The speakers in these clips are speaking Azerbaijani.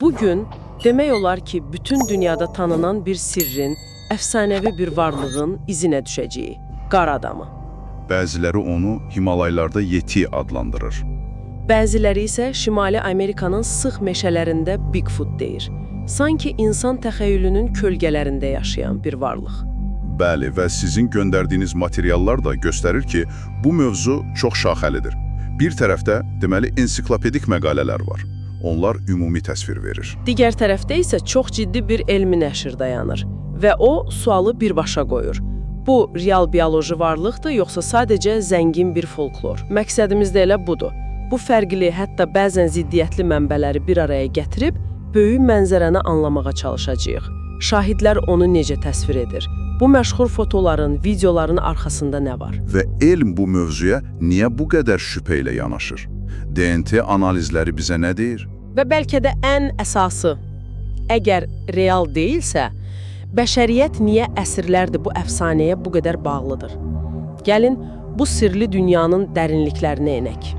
Bugün demək olar ki, bütün dünyada tanınan bir sirrin, əfsanəvi bir varlığın izinə düşəcəyi qar adamı. Bəziləri onu Himalaylarda Yeti adlandırır. Bəziləri isə Şimali Amerikanın sıx meşələrində Bigfoot deyir. Sanki insan təxəyyülünün kölgələrində yaşayan bir varlıq. Bəli, və sizin göndərdiyiniz materiallar da göstərir ki, bu mövzu çox şaxəlidir. Bir tərəfdə deməli ensiklopedik məqalələr var. Onlar ümumi təsvir verir. Digər tərəfdə isə çox ciddi bir elmi nəşr dayanır və o sualı birbaşa qoyur. Bu, real bioloji varlıqdır, yoxsa sadəcə zəngin bir folklor? Məqsədimiz də elə budur. Bu fərqli, hətta bəzən ziddiyyətli mənbələri bir araya gətirib, böyük mənzərəni anlamağa çalışacağıq. Şahidlər onu necə təsvir edir? Bu məşhur fotoların, videoların arxasında nə var? Və elm bu mövzuya niyə bu qədər şübhə ilə yanaşır? DNT analizləri bizə nə deyir? Və bəlkə də ən əsası, əgər real deyilsə, bəşəriyyət niyə əsrlərdir bu əfsanəyə bu qədər bağlıdır? Gəlin, bu sirli dünyanın dərinliklərinə enək.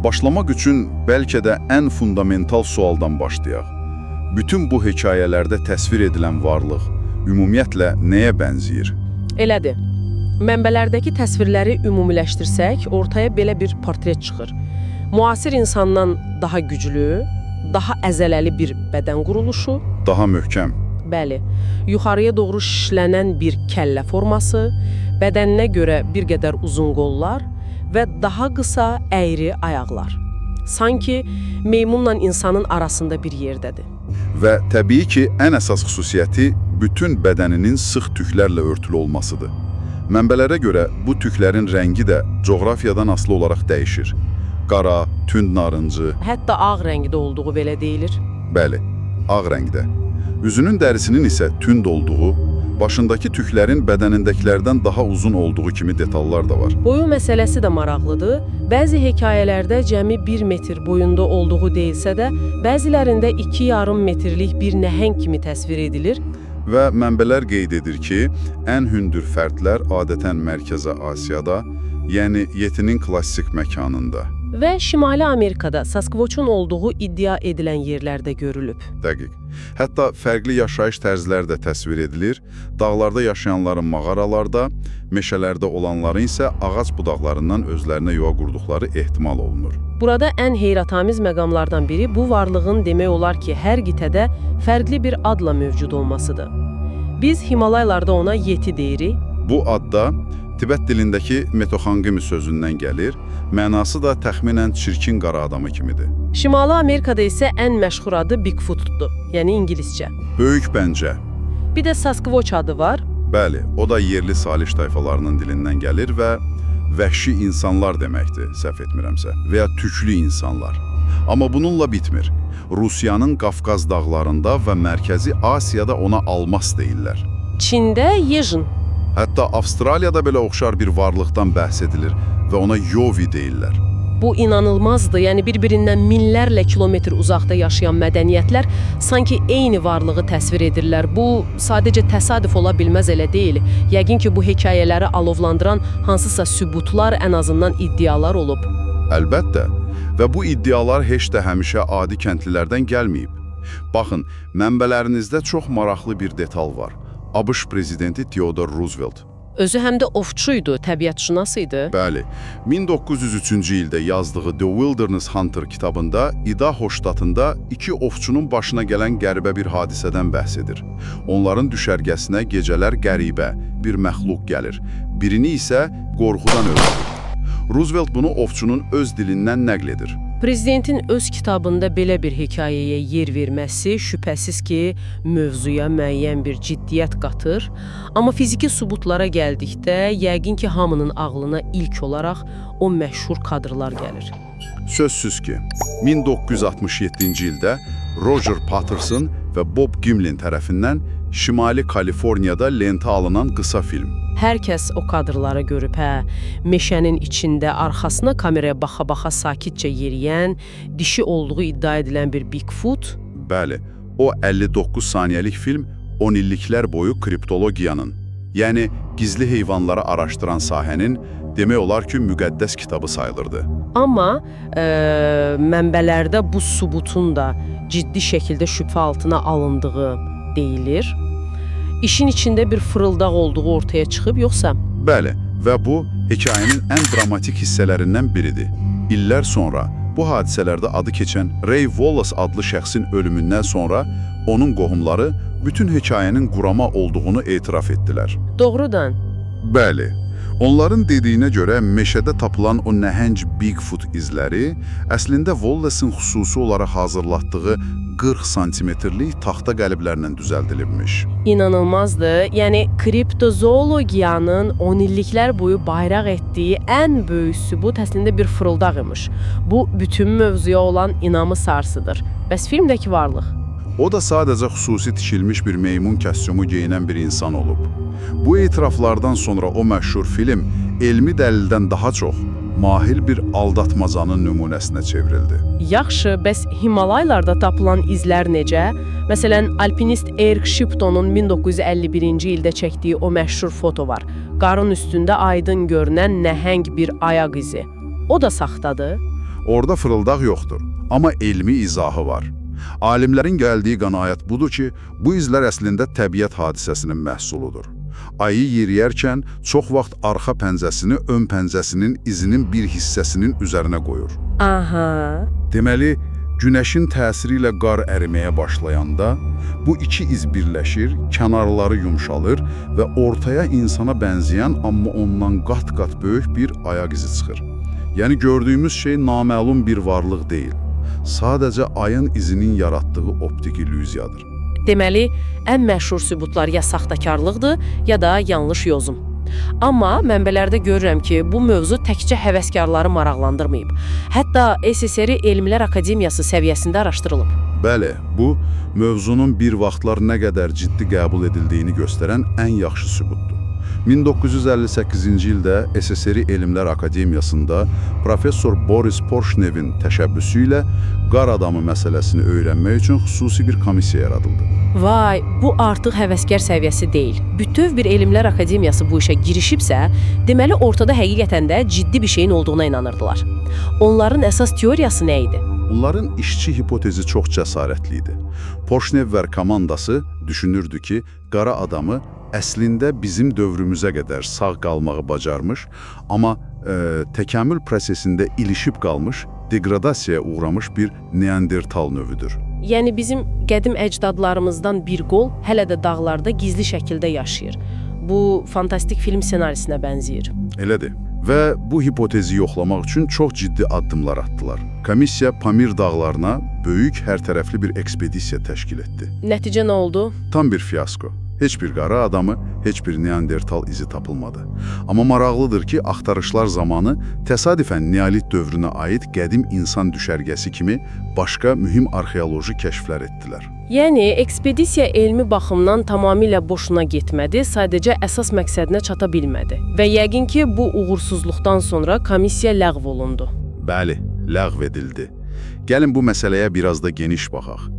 Başlamaq üçün bəlkə də ən fundamental sualdan başlayaq. Bütün bu hekayələrdə təsvir edilən varlıq ümumiyyətlə nəyə bənzəyir? Elədir. Mənbələrdəki təsvirləri ümumiləşdirsək, ortaya belə bir portret çıxır. Müasir insandan daha güclü, daha əzələli bir bədən quruluşu, Daha möhkəm. bəli, yuxarıya doğru şişlənən bir kəllə forması, bədəninə görə bir qədər uzun qollar və daha qısa, əyri ayaqlar. Sanki meymunla insanın arasında bir yerdədir. Və təbii ki, ən əsas xüsusiyyəti bütün bədəninin sıx tüklərlə örtülü olmasıdır. Mənbələrə görə bu tüklərin rəngi də coğrafiyadan asılı olaraq dəyişir. Qara, tünd narıncı, Hətta ağ rəngdə olduğu belə deyilir. bəli, ağ rəngdə. Üzünün dərisinin isə tünd olduğu, başındakı tüklərin bədənindəkilərdən daha uzun olduğu kimi detallar da var. Boyu məsələsi də maraqlıdır. Bəzi hekayələrdə cəmi 1 metr boyunda olduğu deyilsə də, bəzilərində 2,5 metrlik bir nəhəng kimi təsvir edilir. Və mənbələr qeyd edir ki, ən hündür fərdlər adətən Mərkəzi Asiyada, yəni Yetinin klassik məkanında. Və Şimali Amerikada Sasquatch'un olduğu iddia edilən yerlərdə görülüb. Dəqiq. Hətta fərqli yaşayış tərzləri də təsvir edilir. Dağlarda yaşayanların mağaralarda, meşələrdə olanların isə ağac budaqlarından özlərinə yuva qurduqları ehtimal olunur. Burada ən heyrətamiz məqamlardan biri bu varlığın demək olar ki, hər qitədə fərqli bir adla mövcud olmasıdır. Biz Himalaylarda ona Yeti deyirik. Bu adda Tibet dilindəki Metoxangimi sözündən gəlir, mənası da təxminən çirkin qara adamı kimidir. Şimali Amerikada isə ən məşhur adı Bigfoot'dur, yəni ingiliscə. Böyük bəncə. Bir də Sasquatch adı var. Bəli, o da yerli saliş tayfalarının dilindən gəlir və vəhşi insanlar deməkdir, səhv etmirəmsə, və ya tüklü insanlar. Amma bununla bitmir. Rusiyanın Qafqaz dağlarında və Mərkəzi Asiyada ona almas deyirlər. Çində Yejin. Hətta Avstraliyada belə oxşar bir varlıqdan bəhs edilir və ona Yovi deyirlər. Bu inanılmazdır, yəni bir-birindən minlərlə kilometr uzaqda yaşayan mədəniyyətlər sanki eyni varlığı təsvir edirlər. Bu sadəcə təsadüf ola bilməz elə deyil. Yəqin ki, bu hekayələri alovlandıran hansısa sübutlar, ən azından iddialar olub. Əlbəttə, və bu iddialar heç də həmişə adi kəndlilərdən gəlməyib. Baxın, mənbələrinizdə çox maraqlı bir detal var. ABŞ prezidenti Theodore Roosevelt. Özü həm də ovçuydu, təbiətşünas idi. Bəli, 1903-cü ildə yazdığı The Wilderness Hunter kitabında Idaho ştatında 2 ovçunun başına gələn qəribə bir hadisədən bəhs edir. Onların düşərgəsinə gecələr qəribə bir məxluq gəlir. Birini isə qorxudan öldürür. Roosevelt bunu ovçunun öz dilindən nəql edir. Prezidentin öz kitabında belə bir hekayəyə yer verməsi şübhəsiz ki, mövzuya müəyyən bir ciddiyyət qatır, amma fiziki sübutlara gəldikdə, yəqin ki, hamının ağlına ilk olaraq o məşhur kadrlar gəlir. Sözsüz ki, 1967-ci ildə Roger Patterson və Bob Gimlin tərəfindən Şimali Kaliforniyada lentə alınan qısa film. Hər kəs o kadrları görüb, meşənin içində arxasına kameraya baxa-baxa sakitcə yeriyən, dişi olduğu iddia edilən bir Bigfoot. Bəli, o 59 saniyəlik film 10 illiklər boyu kriptologiyanın, yəni gizli heyvanları araşdıran sahənin, demək olar ki, müqəddəs kitabı sayılırdı. Amma mənbələrdə bu sübutun da ciddi şəkildə şübhə altına alındığı deyilir. İşin içində bir fırıldaq olduğu ortaya çıxıb, yoxsa? Bəli, və bu, hekayənin ən dramatik hissələrindən biridir. İllər sonra bu hadisələrdə adı keçən Ray Wallace adlı şəxsin ölümündən sonra onun qohumları bütün hekayənin qurama olduğunu etiraf etdilər. Doğrudan. Bəli, onların dediyinə görə meşədə tapılan o nəhəng Bigfoot izləri əslində Wallace'ın xüsusi olaraq hazırlatdığı 40 santimetrlik taxta qəliblərlə düzəldilibmiş. İnanılmazdır. Yəni, kriptozoologiyanın 10 illiklər boyu bayraq etdiyi ən böyük sübut əslində bir fırıldaq imiş. Bu, bütün mövzuya olan inamı sarsıdır. Bəs filmdəki varlıq? O da sadəcə xüsusi tikilmiş bir meymun kostyumu geyinən bir insan olub. Bu etiraflardan sonra o məşhur film elmi dəlildən daha çox mahir bir aldatmacanın nümunəsinə çevrildi. Yaxşı, bəs Himalaylarda tapılan izlər necə? Məsələn, alpinist Eric Shipton'un 1951-ci ildə çəkdiyi o məşhur foto var. Qarın üstündə aydın görünən nəhəng bir ayaq izi. O da saxtadır. Orada fırıldaq yoxdur, amma elmi izahı var. Alimlərin gəldiyi qənaət budur ki, bu izlər əslində təbiət hadisəsinin məhsuludur. Ayı yeriyərkən çox vaxt arxa pəncəsini ön pəncəsinin izinin bir hissəsinin üzərinə qoyur. Aha. Deməli, günəşin təsiri ilə qar əriməyə başlayanda bu iki iz birləşir, kənarları yumşalır və ortaya insana bənzəyən, amma ondan qat-qat böyük bir ayaq izi çıxır. Yəni gördüyümüz şey naməlum bir varlıq deyil. Sadəcə ayın izinin yaratdığı optik illüziyadır. Deməli, ən məşhur sübutlar ya saxtakarlıqdır, ya da yanlış yozum. Amma mənbələrdə görürəm ki, bu mövzu təkcə həvəskarları maraqlandırmayıb. Hətta SSR Elmlər Akademiyası səviyyəsində araşdırılıb. Bəli, bu, mövzunun bir vaxtlar nə qədər ciddi qəbul edildiyini göstərən ən yaxşı sübutdur. 1958-ci ildə SSR Elmlər Akademiyasında professor Boris Porshnev-in təşəbbüsü ilə qar adamı məsələsini öyrənmək üçün xüsusi bir komissiya yaradıldı. Vay, bu artıq həvəskar səviyyəsi deyil. Bütöv bir Elmlər Akademiyası bu işə girişibsə, deməli ortada həqiqətən də ciddi bir şeyin olduğuna inanırdılar. Onların əsas teoriyası nə idi? Onların işçi hipotezi çox cəsarətli idi. Porshnev və komandası düşünürdü ki, qara adamı əslində bizim dövrümüzə qədər sağ qalmağı bacarmış, amma təkamül prosesində ilişib qalmış, degradasiyaya uğramış bir neandertal növüdür. Yəni bizim qədim əcdadlarımızdan bir qol hələ də dağlarda gizli şəkildə yaşayır. Bu fantastik film ssenarisinə bənzəyir. Elədir. Və bu hipotezi yoxlamaq üçün çox ciddi addımlar atdılar. Komissiya Pamir dağlarına böyük, hərtərəfli bir ekspedisiya təşkil etdi. Nəticə nə oldu? Tam bir fiyasko. Heç bir qara adamı, heç bir neandertal izi tapılmadı. Amma maraqlıdır ki, axtarışlar zamanı təsadüfən neolit dövrünə aid qədim insan düşərgəsi kimi başqa mühüm arxeoloji kəşflər etdilər. Yəni, ekspedisiya elmi baxımdan tamamilə boşuna getmədi, sadəcə əsas məqsədinə çata bilmədi. Və yəqin ki, bu uğursuzluqdan sonra komissiya ləğv olundu. Bəli, ləğv edildi. Gəlin bu məsələyə biraz da geniş baxaq.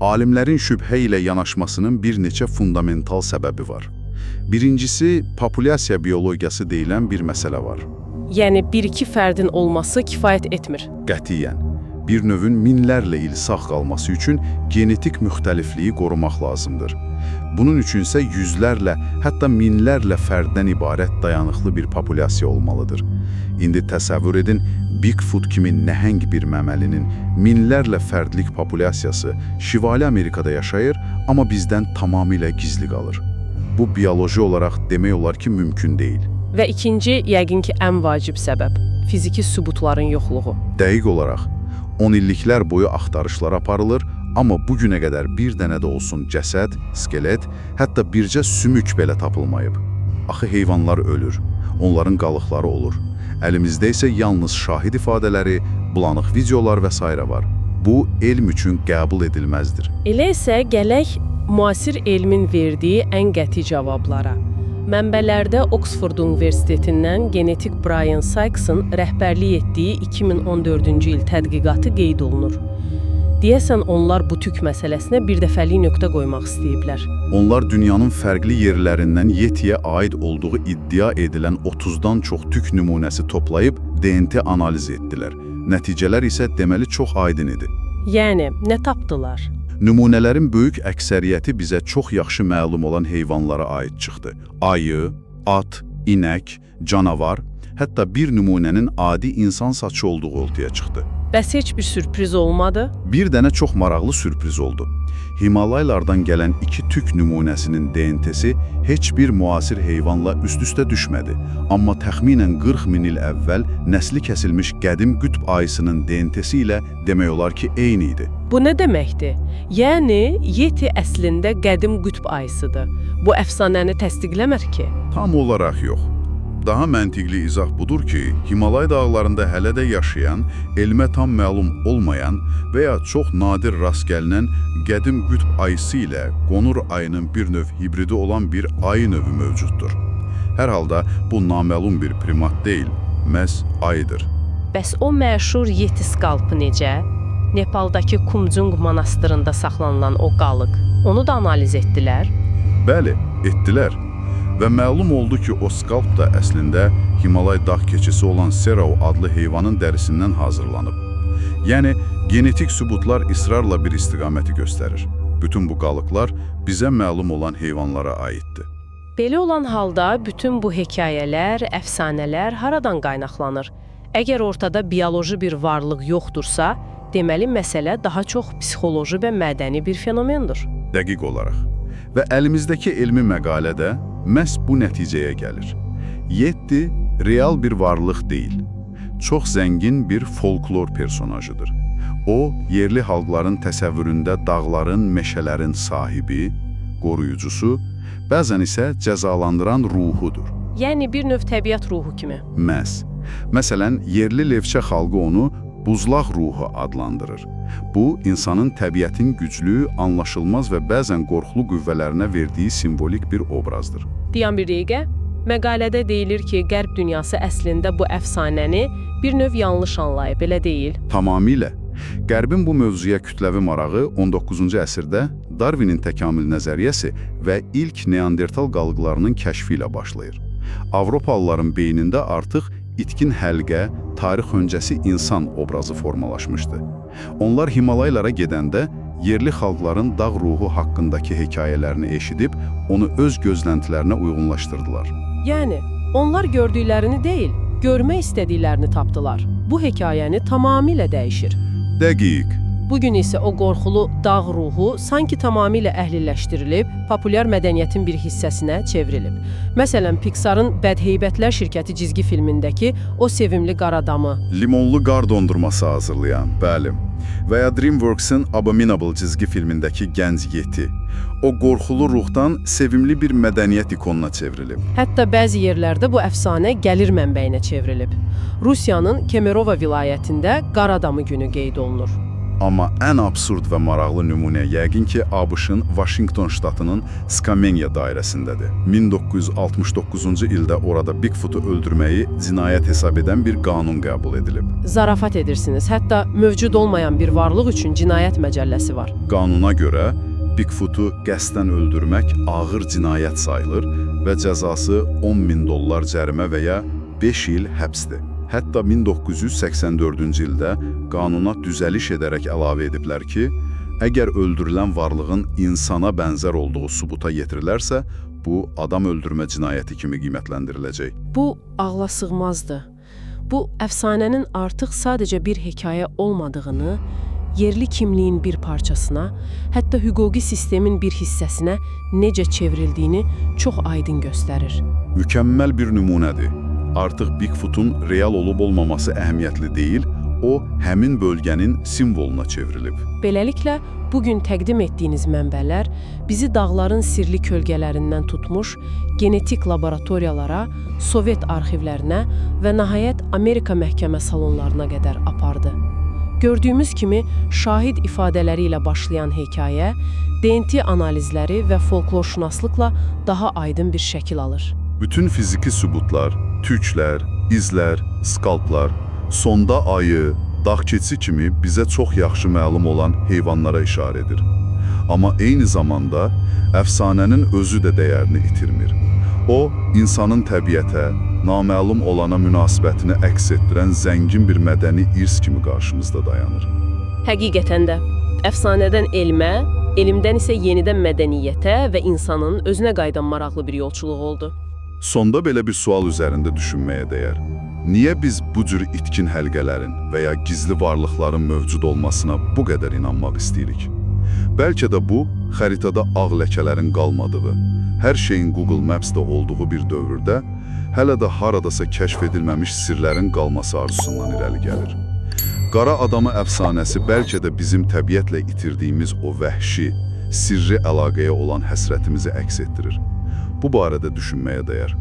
Alimlərin şübhə ilə yanaşmasının bir neçə fundamental səbəbi var. Birincisi, populyasiya biologiyası deyilən bir məsələ var. Yəni, bir-iki fərdin olması kifayət etmir. Qətiyyən. Bir növün minlərlə il sağ qalması üçün genetik müxtəlifliyi qorumaq lazımdır. Bunun üçünsə yüzlərlə, hətta minlərlə fərddən ibarət dayanıqlı bir populyasiya olmalıdır. İndi təsəvvür edin, Bigfoot kimi nəhəng bir məməlinin minlərlə fərdlik populyasiyası Şimali Amerikada yaşayır, amma bizdən tamamilə gizli qalır. Bu, bioloji olaraq demək olar ki, mümkün deyil. Və ikinci, yəqin ki, ən vacib səbəb. fiziki sübutların yoxluğu. Dəqiq olaraq 10 illiklər boyu axtarışlar aparılır, amma bu günə qədər bir dənə də olsun cəsəd, skelet, hətta bircə sümük belə tapılmayıb. Axı heyvanlar ölür, onların qalıqları olur. Əlimizdə isə yalnız şahid ifadələri, bulanıq videolar və s. var. Bu, elm üçün qəbul edilməzdir. Elə isə gələk müasir elmin verdiyi ən qəti cavablara. Mənbələrdə Oxford Universitetindən genetik Brian Sykes'ın rəhbərlik etdiyi 2014-cü il tədqiqatı qeyd olunur. Deyəsən onlar bu tük məsələsinə bir dəfəlik nöqtə qoymaq istəyiblər. Onlar dünyanın fərqli yerlərindən Yetiyə aid olduğu iddia edilən 30-dan çox tük nümunəsi toplayıb DNT analiz etdilər. Nəticələr isə deməli çox aydın idi. Yəni, nə tapdılar? Nümunələrin böyük əksəriyyəti bizə çox yaxşı məlum olan heyvanlara aid çıxdı. Ayı, at, inək, canavar, hətta bir nümunənin adi insan saçı olduğu ortaya çıxdı. Bəs heç bir sürpriz olmadı? Bir dənə çox maraqlı sürpriz oldu. Himalaylardan gələn 2 tük nümunəsinin DNT-si heç bir müasir heyvanla üst-üstə düşmədi. Amma təxminən 40 min il əvvəl nəsli kəsilmiş qədim qütb ayısının DNT-si ilə demək olar ki, eyni idi. Bu nə deməkdir? Yəni, Yeti əslində qədim qütb ayısıdır. Bu əfsanəni təsdiqləmir ki? Tam olaraq yox. Daha məntiqli izah budur ki, Himalay dağlarında hələ də yaşayan, elmə tam məlum olmayan və ya çox nadir rast gəlinən qədim qütb ayısı ilə qonur ayının bir növ hibridi olan bir ayı növü mövcuddur. Hər halda bu naməlum bir primat deyil, məhz ayıdır. Bəs o məşhur Yeti skalpı necə? Nepaldakı Kumjung monastırında saxlanılan o qalıq, onu da analiz etdilər? Bəli, etdilər. Və məlum oldu ki, o skalp da əslində Himalay dağ keçisi olan Serau adlı heyvanın dərisindən hazırlanıb. Yəni, genetik sübutlar israrla bir istiqaməti göstərir. Bütün bu qalıqlar bizə məlum olan heyvanlara aiddir. Belə olan halda bütün bu hekayələr, əfsanələr haradan qaynaqlanır? Əgər ortada bioloji bir varlıq yoxdursa, deməli məsələ daha çox psixoloji və mədəni bir fenomendir. Dəqiq olaraq. Və əlimizdəki elmi məqalədə məhz bu nəticəyə gəlir. Yeti real bir varlıq deyil. Çox zəngin bir folklor personajıdır. O, yerli xalqların təsəvvüründə dağların, meşələrin sahibi, qoruyucusu, bəzən isə cəzalandıran ruhudur. Yəni bir növ təbiət ruhu kimi. Məhz. Məsələn, yerli Levçə xalqı onu buzlaq ruhu adlandırır. Bu, insanın təbiətin güclü, anlaşılmaz və bəzən qorxulu qüvvələrinə verdiyi simvolik bir obrazdır. Dayan bir dəqiqə. Məqalədə deyilir ki, Qərb dünyası əslində bu əfsanəni bir növ yanlış anlayıb, elə deyil? Tamamilə. Qərbin bu mövzuya kütləvi marağı 19-cu əsrdə Darwinin təkamül nəzəriyyəsi və ilk Neandertal qalıqlarının kəşfi ilə başlayır. Avropalıların beynində artıq itkin həlqə, tarix öncəsi insan obrazı formalaşmışdı. Onlar Himalaylara gedəndə yerli xalqların dağ ruhu haqqındakı hekayələrini eşidib, onu öz gözləntilərinə uyğunlaşdırdılar. Yəni, onlar gördüklərini deyil, görmək istədiklərini tapdılar. Bu hekayəni tamamilə dəyişir. Dəqiq. Bugün isə o qorxulu dağ ruhu sanki tamamilə əhliləşdirilib, populyar mədəniyyətin bir hissəsinə çevrilib. Məsələn, Pixar'ın Bədheybətlər şirkəti cizgi filmindəki o sevimli qar adamı. Limonlu qar dondurması hazırlayan, bəli. Və ya DreamWorks-ın Abominable cizgi filmindəki gənc Yeti. O qorxulu ruhdan sevimli bir mədəniyyət ikonuna çevrilib. Hətta bəzi yerlərdə bu əfsanə gəlir mənbəyinə çevrilib. Rusiyanın Kemerova vilayətində qar adamı günü qeyd olunur. Amma ən absurd və maraqlı nümunə yəqin ki, ABŞ-ın Washington ştatının Skamenya dairəsindədir. 1969-cu ildə orada Bigfoot'u öldürməyi cinayət hesab edən bir qanun qəbul edilib. Zarafat edirsiniz, hətta mövcud olmayan bir varlıq üçün cinayət məcəlləsi var. Qanuna görə Bigfoot'u qəsdən öldürmək ağır cinayət sayılır və cəzası $10.000 cərimə və ya 5 il həbsdir. Hətta 1984-cü ildə qanuna düzəliş edərək əlavə ediblər ki, əgər öldürülən varlığın insana bənzər olduğu sübuta yetirilərsə, bu adam öldürmə cinayəti kimi qiymətləndiriləcək. Bu ağla sığmazdır. Bu əfsanənin artıq sadəcə bir hekayə olmadığını, yerli kimliyin bir parçasına, hətta hüquqi sistemin bir hissəsinə necə çevrildiyini çox aydın göstərir. Mükəmməl bir nümunədir. Artıq Bigfoot'un real olub-olmaması əhəmiyyətli deyil, o, həmin bölgənin simvoluna çevrilib. Beləliklə, bugün təqdim etdiyiniz mənbələr bizi dağların sirli kölgələrindən tutmuş, genetik laboratoriyalara, Sovet arxivlərinə və nəhayət Amerika məhkəmə salonlarına qədər apardı. Gördüyümüz kimi, şahid ifadələri ilə başlayan hekayə, DNT analizləri və folklorşünaslıqla daha aydın bir şəkil alır. Bütün fiziki sübutlar, tüklər, izlər, skalplar, sonda ayı, dağ keçisi kimi bizə çox yaxşı məlum olan heyvanlara işarə edir. Amma eyni zamanda əfsanənin özü də dəyərini itirmir. O, insanın təbiətə, naməlum olana münasibətini əks etdirən zəngin bir mədəni irs kimi qarşımızda dayanır. Həqiqətən də, əfsanədən elmə, elmdən isə yenidən mədəniyyətə və insanın özünə qayıdan maraqlı bir yolçuluq oldu. Sonda belə bir sual üzərində düşünməyə dəyər. Niyə biz bu cür itkin həlqələrin və ya gizli varlıqların mövcud olmasına bu qədər inanmaq istəyirik? Bəlkə də bu, xəritada ağ ləkələrin qalmadığı, hər şeyin Google Maps-də olduğu bir dövrdə, hələ də haradasa kəşf edilməmiş sirlərin qalması arzusundan irəli gəlir. Qara adamı əfsanəsi bəlkə də bizim təbiətlə itirdiyimiz o vəhşi, sirri əlaqəyə olan həsrətimizi əks etdirir. Bu barədə düşünməyə dəyər.